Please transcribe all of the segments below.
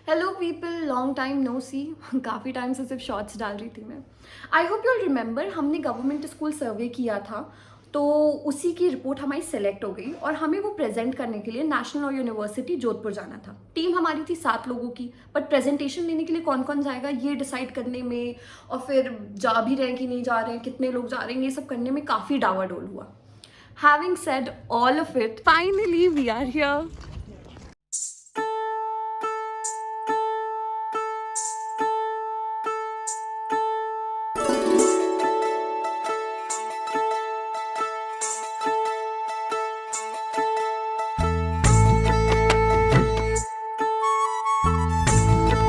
Hello people, long time no see. काफ़ी time से सिर्फ शॉर्ट्स डाल रही थी मैं। आई होप यूल रिमेंबर, हमने गवर्नमेंट स्कूल सर्वे किया था, तो उसी की रिपोर्ट हमारी सेलेक्ट हो गई और हमें वो प्रेजेंट करने के लिए नेशनल और यूनिवर्सिटी जोधपुर जाना था। टीम हमारी थी 7 लोगों की, बट प्रेजेंटेशन देने के लिए कौन कौन जाएगा ये डिसाइड करने में, और फिर जा भी रहे हैं कि नहीं जा रहे हैं, कितने लोग जा रहे हैं, ये सब करने में काफ़ी डावाडोल हुआ। Having said all of it, finally we are here.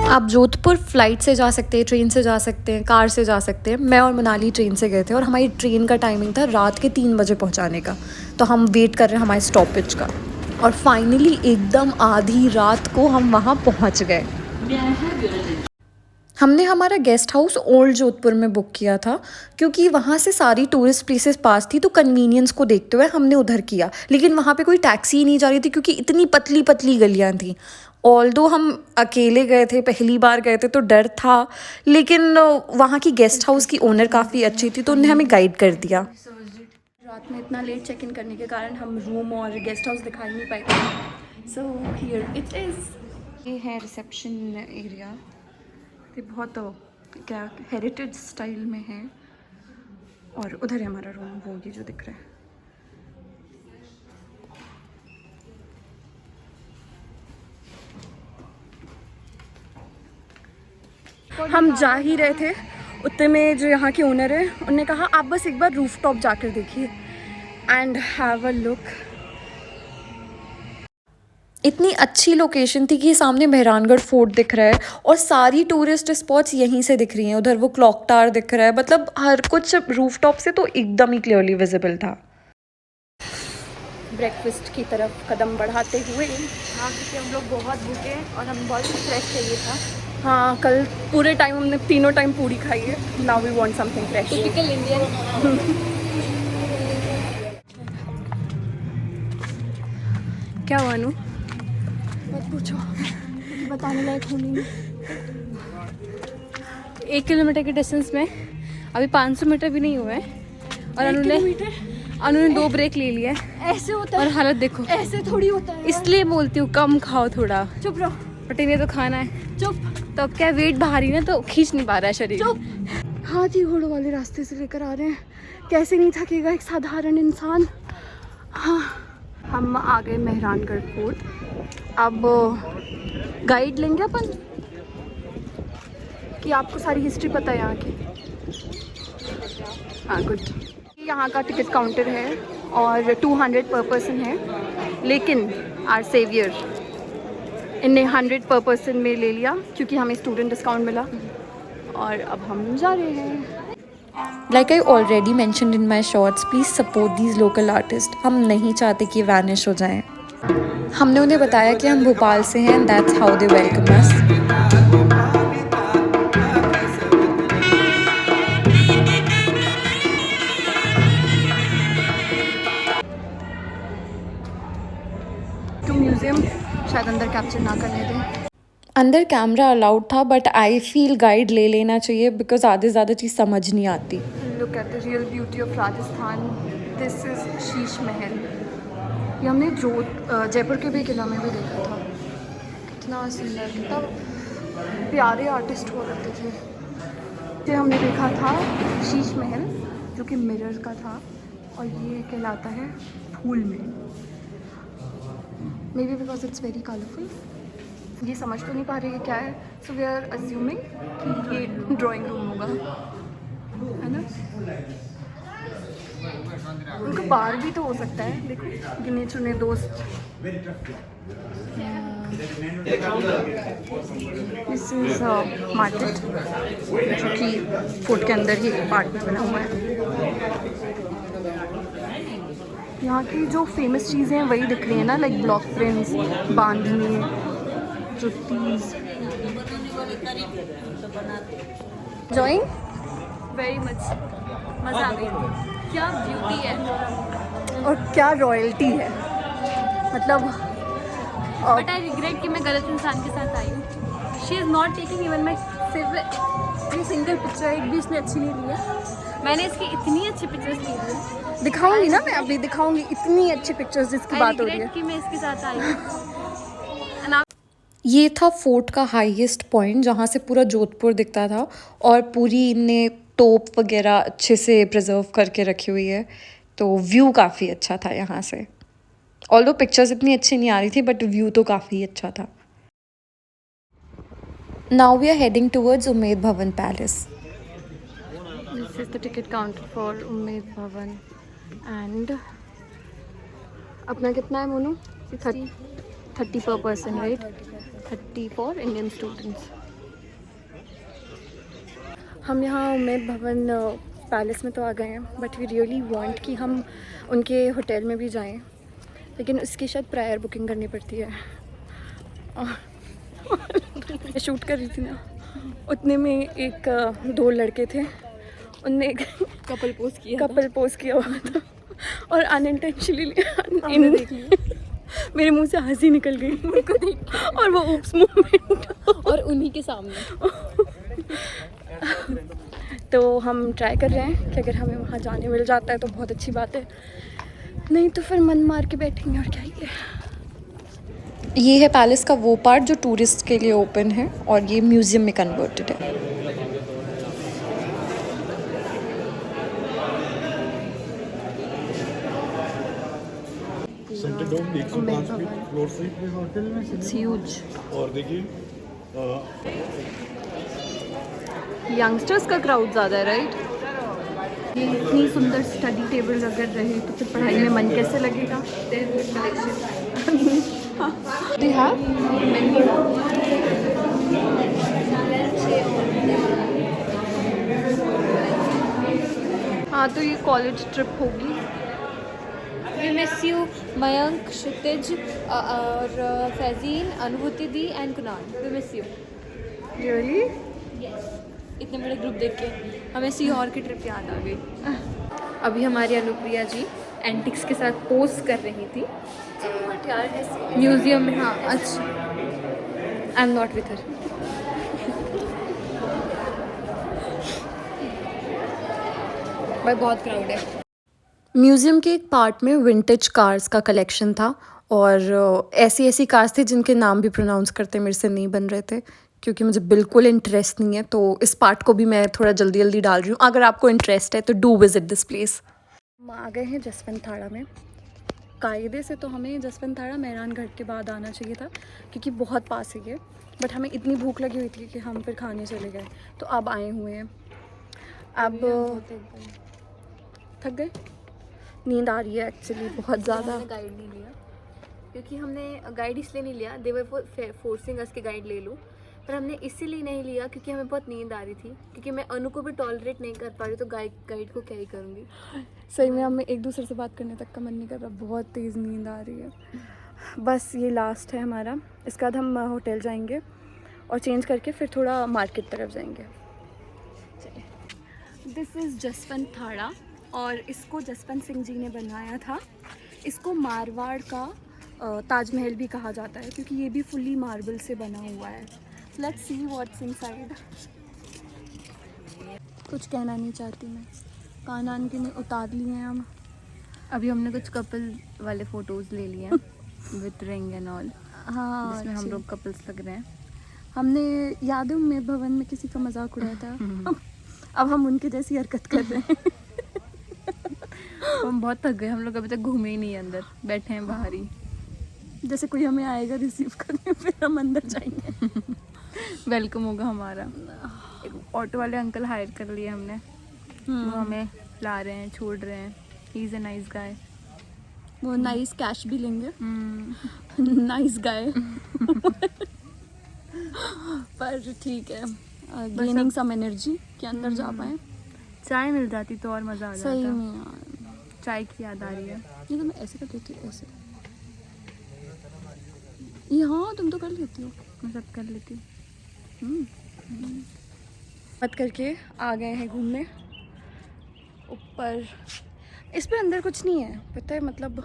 आप जोधपुर फ़्लाइट से जा सकते हैं, ट्रेन से जा सकते हैं, कार से जा सकते हैं। मैं और मनाली ट्रेन से गए थे और हमारी ट्रेन का टाइमिंग था रात के 3 बजे पहुंचाने का। तो हम वेट कर रहे हैं हमारे स्टॉपेज का, और फाइनली एकदम आधी रात को हम वहाँ पहुँच गए। हमने हमारा गेस्ट हाउस ओल्ड जोधपुर में बुक किया था, क्योंकि वहाँ से सारी टूरिस्ट प्लेसेस पास थी, तो कन्वीनियंस को देखते हुए हमने उधर किया। लेकिन वहाँ पे कोई टैक्सी ही नहीं जा रही थी, क्योंकि इतनी पतली पतली गलियाँ थी। ऑल्दो हम अकेले गए थे, पहली बार गए थे, तो डर था, लेकिन वहाँ की गेस्ट हाउस की ओनर काफ़ी अच्छी थी, तो उन्हें हमें गाइड कर दिया। रात में इतना लेट चेक इन करने के कारण हम रूम और गेस्ट हाउस दिखाई नहीं पाए। So here it is. ये है रिसेप्शन एरिया। ये बहुत क्या हेरिटेज स्टाइल में है, और उधर है हमारा रूम, वो ये जो दिख रहा है। हम जा ही रहे थे, उतने में जो यहाँ के ओनर है उन्होंने कहा आप बस एक बार रूफ टॉप जाकर देखिए एंड हैव अ लुक। इतनी अच्छी लोकेशन थी कि सामने मेहरानगढ़ फोर्ट दिख रहा है और सारी टूरिस्ट स्पॉट्स यहीं से दिख रही हैं। उधर वो क्लॉक टावर दिख रहा है, मतलब हर कुछ रूफ टॉप से तो एकदम ही क्लियरली विजिबल था। ब्रेकफास्ट की तरफ कदम बढ़ाते हुए, हाँ क्योंकि हम लोग बहुत भूखे हैं और हमें बहुत फ्रेश चाहिए था। हाँ, कल पूरे टाइम हमने तीनों टाइम पूरी खाई है। Now we want something fresh. Typical Indian. क्या वानू, मत पूछो, बताने लायक हूँ नहीं। 1 किलोमीटर के डिस्टेंस में अभी 500 मीटर भी नहीं हुए हैं और उन्होंने 2 ब्रेक ले लिया है। ऐसे होता है और हालत देखो, ऐसे थोड़ी होता है। इसलिए बोलती हूँ कम खाओ थोड़ा। चुप रहो, बट इन्हें तो खाना है। चुप। तो अब क्या, वेट भारी ना तो खींच नहीं पा रहा है शरीर। चुप। हाथी घोड़ों वाले रास्ते से लेकर आ रहे हैं, कैसे नहीं थकेगा एक साधारण इंसान। हाँ, हम आ गए मेहरानगढ़ फोर्ट। अब गाइड लेंगे अपन, कि आपको सारी हिस्ट्री पता है यहाँ की? हाँ, गुड। यहाँ का टिकट काउंटर है और 200 पर पर्सन है, लेकिन आर सेवियर इनने 100 पर पर्सन में ले लिया क्योंकि हमें स्टूडेंट डिस्काउंट मिला, और अब हम जा रहे हैं। Like I already mentioned in my shorts, please support these local artists. हम नहीं चाहते कि वैनिश हो जाएं। हमने उन्हें बताया कि हम भोपाल से हैं, and that's how they welcome us. तो म्यूजियम शायद अंदर कैप्चर ना करने दें। अंदर कैमरा अलाउड था, बट आई फील गाइड ले लेना चाहिए बिकॉज आधे ज़्यादा चीज़ समझ नहीं आती। Look at the real beauty of Rajasthan. This is Sheesh Mahal. ये हमने जयपुर के भी किला में भी देखा था। कितना सुंदर, कितना प्यारे आर्टिस्ट हुआ करते थे। ये हमने देखा था शीश महल, जो कि मिरर का था, और ये कहलाता है फूल महल। May be because it's very colourful. ये समझ तो नहीं पा रही है क्या है, सो वी आर अज्यूमिंग कि ये ड्राइंग रूम होगा, है ना? उनका बार भी तो हो सकता है, देखो गिने चुने दोस्त। दिस इज मार्केट, जो कि फोर्ट के अंदर ही पार्ट में बना हुआ है। यहाँ की जो फेमस चीज़ें हैं वही दिख रही है ना, लाइक ब्लॉक प्रिंट्स, बांधनी, जुत्तीज। जॉइंग वेरी मच, मज़ा आ गई। क्या ब्यूटी है और क्या रॉयल्टी है, मतलब बट आई रिग्रेट कि मैं गलत इंसान के साथ आई हूँ। She is not taking even my single picture, एक भी इसने अच्छी नहीं ली है। मैंने इसकी इतनी अच्छी पिक्चर्स ली है, दिखाऊंगी ना मैं, अभी दिखाऊंगी इतनी अच्छी पिक्चर्स जिसकी बात हो रही है कि मैं इसके साथ आई हूँ। ये था फोर्ट का हाईएस्ट पॉइंट जहाँ से पूरा जोधपुर दिखता था, और पूरी इनने तोप वगैरह अच्छे से प्रिजर्व करके रखी हुई है, तो व्यू काफ़ी अच्छा था यहाँ से। ऑल्दो पिक्चर्स इतनी अच्छी नहीं आ रही थी बट व्यू तो काफ़ी अच्छा था। Now we are heading towards Umaid Bhawan palace. This is the ticket counter for Umaid Bhawan and अपना कितना है Monu? 30 per person, right? 30 for Indian students. हम यहाँ उम्मेद भवन पैलेस में तो आ गए हैं, बट वी रियली वांट कि हम उनके होटल में भी जाएं, लेकिन उसकी शायद प्रायर बुकिंग करनी पड़ती है। मैं शूट कर रही थी ना, उतने में एक दो लड़के थे, उनने कपल पोज किया हुआ था और अनइंटेंशनली देख लिया, मेरे मुंह से हंसी निकल गई उनको देख के, और वो ऊप्स मूवमेंट और उन्हीं के सामने। तो हम ट्राई कर रहे हैं कि अगर हमें वहाँ जाने मिल जाता है तो बहुत अच्छी बात है, नहीं तो फिर मन मार के बैठेंगे और क्या ही है। ये है पैलेस का वो पार्ट जो टूरिस्ट के लिए ओपन है, और ये म्यूज़ियम में कन्वर्टेड है। सेंटर डोम 105 फीट फ्लोर से होटल में इट्स ह्यूज। और देखिए यंगस्टर्स का क्राउड ज़्यादा है, राइट? ये इतनी सुंदर स्टडी टेबल अगर रहे तो फिर पढ़ाई में मन कैसे लगेगा। They have हाँ, तो ये कॉलेज ट्रिप होगी। We miss you, Mayank, Kshitij और फैजीन, अनुभूति दी and Kunal. We miss you. really? इतने बड़े ग्रुप देख के हमें सीहोर की ट्रिप याद आ गई। अभी हमारी अनुप्रिया जी एंटिक्स के साथ पोज कर रही थी म्यूजियम में। हाँ, अच्छा, I am not with her. भाई बहुत क्राउड है। म्यूज़ियम के एक पार्ट में विंटेज कार्स का कलेक्शन था, और ऐसी ऐसी कार्स थी जिनके नाम भी प्रोनाउंस करते मेरे से नहीं बन रहे थे, क्योंकि मुझे बिल्कुल इंटरेस्ट नहीं है, तो इस पार्ट को भी मैं थोड़ा जल्दी जल्दी डाल रही हूँ। अगर आपको इंटरेस्ट है तो डू विज़िट दिस प्लेस। हम आ गए हैं जसवंत थाड़ा में। कायदे से तो हमें जसवंत थाड़ा मेहरान घाट के बाद आना चाहिए था, क्योंकि बहुत पास ही है, बट हमें इतनी भूख लगी हुई थी कि हम फिर खाने चले गए, तो अब आए हुए हैं। अब थक गए, नींद आ रही है एक्चुअली बहुत ज़्यादा। गाइड नहीं लिया, क्योंकि हमने गाइड इसलिए नहीं लिया, दे वर फोर्सिंग अस के गाइड ले लूँ, पर हमने इसीलिए नहीं लिया क्योंकि हमें बहुत नींद आ रही थी, क्योंकि मैं अनु को भी टॉलरेट नहीं कर पा रही, तो गाइड को क्या ही करूँगी। सही में हमें एक दूसरे से बात करने तक का मन नहीं कर रहा, बहुत तेज़ नींद आ रही है। बस ये लास्ट है हमारा, इसके बाद हम होटल जाएंगे और चेंज करके फिर थोड़ा मार्केट तरफ जाएंगे। दिस इज़ जसवंत थाड़ा, और इसको जसवंत सिंह जी ने बनवाया था। इसको मारवाड़ का ताजमहल भी कहा जाता है, क्योंकि ये भी फुल्ली मार्बल से बना हुआ है। Let's see what's inside. कुछ कहना नहीं चाहती मैं, कान आन के नहीं उतार लिए हैं हम। अभी हमने कुछ कपल वाले फोटोज ले लिए हैं विथ रिंग एंड ऑल। हाँ, जिसमें हम लोग कपल्स लग रहे हैं। हमने याद है उम्मेद भवन में किसी का मजाक उड़ाया था, अब हम उनके जैसी हरकत कर रहे हैं। हम बहुत थक गए, हम लोग अभी तक घूमे ही नहीं, अंदर बैठे हैं बाहर ही। जैसे कोई हमें आएगा रिसीव करने, फिर हम अंदर जाएंगे। वेलकम होगा हमारा। एक ऑटो वाले अंकल हायर कर लिए हमने, वो हमें ला रहे हैं, छोड़ रहे हैं। He is a nice guy. वो नाइस कैश भी लेंगे, नाइस गाय। पर ठीक है, गेनिंग सम एनर्जी के अंदर जा पाए। चाय मिल जाती तो और मज़ा आ जाता। सही में यार, चाय की याद आ रही है। ये तो मैं ऐसे कर लेती हूँ, ऐसे। हाँ, तुम तो कर लेती हो। मैं सब कर लेती हूँ। मत करके आ गए हैं घूमने ऊपर। इस पे अंदर कुछ नहीं है, पता है, मतलब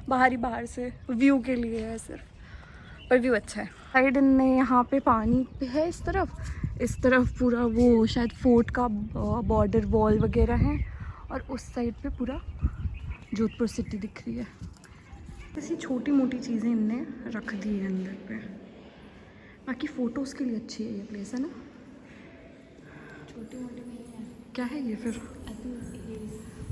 बाहर से व्यू के लिए है सिर्फ। पर व्यू अच्छा है। साइड इनने यहाँ पे पानी पे है, इस तरफ पूरा वो शायद फोर्ट का बॉर्डर वॉल वगैरह है, और उस साइड पे पूरा जोधपुर सिटी दिख रही है। ऐसी छोटी मोटी चीज़ें इनने रख दी है अंदर पे। बाकी फ़ोटोज़ के लिए अच्छी है ये प्लेस, है ना? छोटी मोटी नहीं है। क्या है ये फिर? आई थिंक ये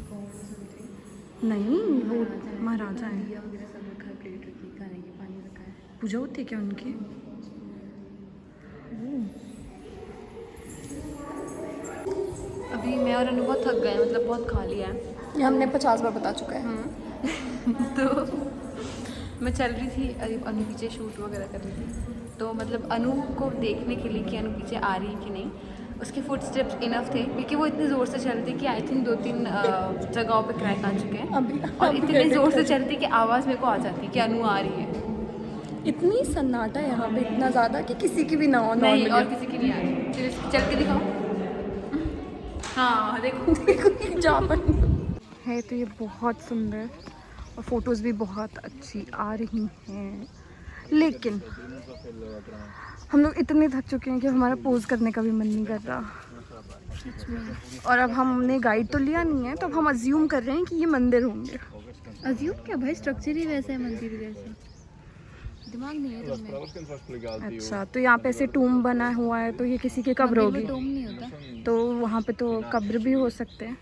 गॉड समथिंग। नहीं, वो महाराजा हैं। दिया वगैरह सब रखा है, प्लेट रखी, खाने की पानी रखा है। पूजा होती है क्या उनकी? अभी मैं और अनु बहुत थक गए हैं, मतलब बहुत खा लिया है। ये हमने 50 बार बता चुका है। तो मैं चल रही थी, अनु पीछे शूट वगैरह कर रही थी, तो मतलब अनु को देखने के लिए कि अनु पीछे आ रही है कि नहीं, उसके फुट स्टेप्स इनफ थे, क्योंकि वो इतनी ज़ोर से चल रही थी कि आई थिंक 2-3 जगहों पे क्रैक आ चुके हैं। और इतनी ज़ोर से चल रही थी कि आवाज़ मेरे को आ जाती कि अनु आ रही है। इतनी सन्नाटा है यहाँ पे, इतना ज़्यादा कि किसी की भी ना हो। नहीं, और किसी की नहीं आ रही। चलिए चल के दिखाओ। हाँ देखो जापन है। तो ये बहुत सुंदर और फोटोज़ भी बहुत अच्छी आ रही हैं, लेकिन हम लोग इतने थक चुके हैं कि हमारा पोज करने का भी मन नहीं कर रहा। और अब हमने गाइड तो लिया नहीं है, तो अब हम अज्यूम कर रहे हैं कि ये मंदिर होंगे। अज्यूम क्या भाई, स्ट्रक्चर ही वैसा है मंदिर जैसा, दिमाग नहीं है तुम्हें। अच्छा, तो यहाँ पे ऐसे टूम बना हुआ है, तो ये किसी की कब्र होगी। टोम नहीं होता। तो वहाँ पे तो कब्र भी हो सकते हैं,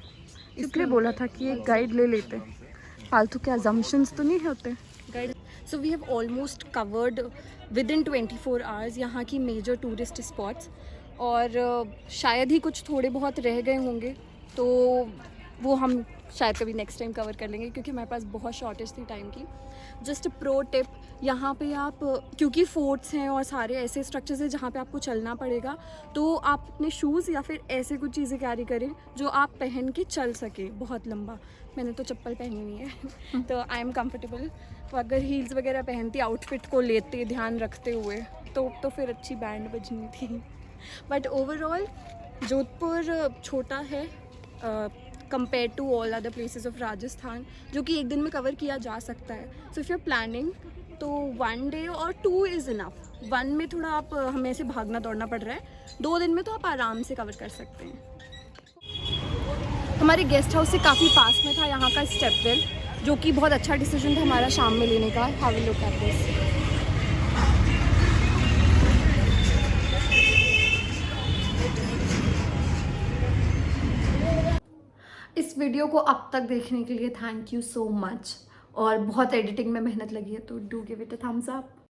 इसलिए बोला था कि एक गाइड ले लेते। फालतू के अजम्पशंस तो नहीं होते। Guide so we have almost covered within 24 hours यहाँ की मेजर टूरिस्ट स्पॉट्स, और शायद ही कुछ थोड़े बहुत रह गए होंगे, तो वो हम शायद कभी नेक्स्ट टाइम कवर कर लेंगे, क्योंकि हमारे पास बहुत शॉर्टेज थी टाइम की। जस्ट प्रो टिप, यहाँ पे आप, क्योंकि फोर्ट्स हैं और सारे ऐसे स्ट्रक्चर्स हैं जहाँ पे आपको चलना पड़ेगा, तो आप अपने शूज़ या फिर ऐसे कुछ चीज़ें कैरी करें जो आप पहन के चल सके बहुत लंबा। मैंने तो चप्पल पहनी नहीं है तो आई एम कम्फर्टेबल। तो अगर हील्स वगैरह पहनती आउटफिट को लेते ध्यान रखते हुए, तो फिर अच्छी बैंड बजनी थी। बट ओवरऑल जोधपुर छोटा है compare to all other places of Rajasthan, जो कि एक दिन में कवर किया जा सकता है। So if you are planning, तो 1 डे और 2 इज़ इनफ। 1 में थोड़ा आप हमें ऐसे भागना दौड़ना पड़ रहा है, 2 दिन में तो आप आराम से कवर कर सकते हैं। हमारे गेस्ट हाउस से काफ़ी पास में था यहाँ का स्टेपवेल, जो कि बहुत अच्छा डिसीजन था हमारा शाम में लेने का। How will look at this. इस वीडियो को अब तक देखने के लिए थैंक यू सो मच, और बहुत एडिटिंग में मेहनत लगी है, तो do give it a thumbs up.